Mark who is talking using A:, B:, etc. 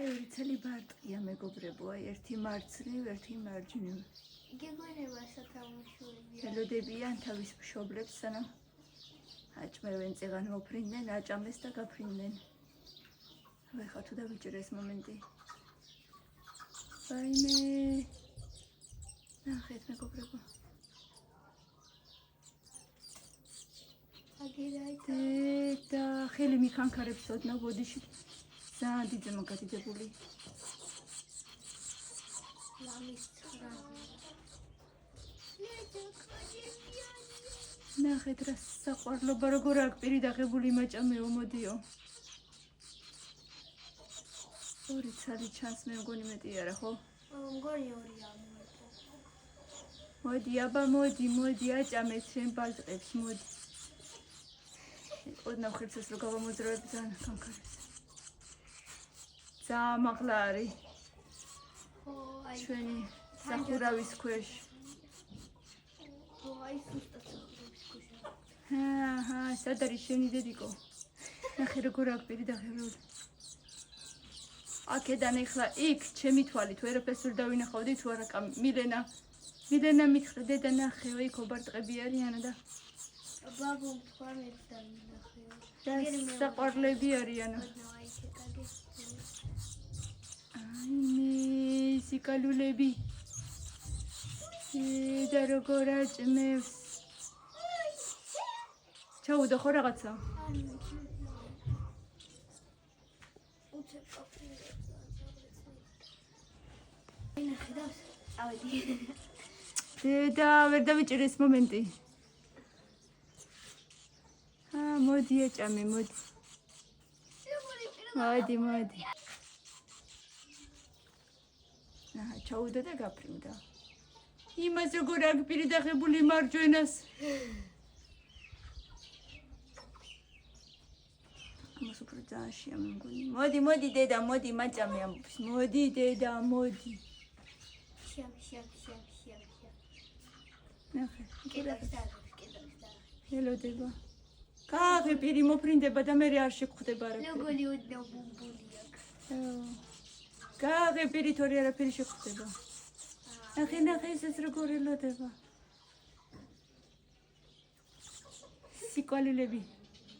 A: აი ორი ცელი ბარტყია მეგობრებო, აი ერთი მარცხნივ, ერთი მარჯვნივ.
B: გეგონება სათამაშოებია.
A: ელოდებიან თავის მშობლებს, სანამ აჭმევენ წეღან მოფრინდნენ, აჭამეს და გაფრინდნენ. ვეხა თუ დავიჭირე ეს მომენტი. ვაიმე. ნახეთ მეგობრებო. და ხელი მიქანქარებს ოდნავ ბოდიში. ძალიან დიდ მაგადიდებული.
B: ლამის ცხრალი.
A: ნახეთ რა საყვარლობა როგორ აქ პირი დაღებული მაჭამეო მოდიო. ორი ცალი ჩანს მე მგონი მეტი არა ხო?
B: მგონი ორია მოეწყო.
A: მოდი აბა მოდი აჭამეთ შენ ბაზყებს მოდი. ოდნავ ხერხს რო გავამოძრავებ ძალიან კანკარებს. ძალიან მაღლა არის.
B: ხო, აი
A: ჩვენი სახურავის ქვეშ.
B: ხო, აი სუსტად სახურავის ქვეშ.
A: სად არის შენი დედიკო? ნახე როგორ აქ პირი დაღებული. აქედან ეხლა იქ ჩემი თვალით ვერაფერს ვერ დავინახავდი თუ არა მილენა მითხრა დედა ნახეო იქ ობარტყები არიანა და
B: ბაბუ თქვა მე დავინახეო.
A: და საყვარლები არიანო. აი სიკალულები. და როგორ აჭმევს. ჩაუდა ხო რაღაცა? დედა ვერ დავიჭირე ეს მომენტი. მოდი აჭამე მოდი. მოდი. ჩაუდა და გაფრინდა. იმას როგორ აქ პირი დაღებული მარჯვენას. ამას უფრო ძალიან შეამგონი. მოდი დედა მოდი მაჭამე ამბობს. მოდი დედა მოდი.
B: შია.
A: ნახე.
B: კიდევ
A: ელოდება. კაფე პირი მოფრინდება და მე არ შეგხვდება რა.
B: ლოგოლი ოდნავ ბუმბული აქვს.
A: კაფე პირი თორე არაფერი შეგხვდება. ნახე ესეც როგორ ელოდება. სიკვალილები.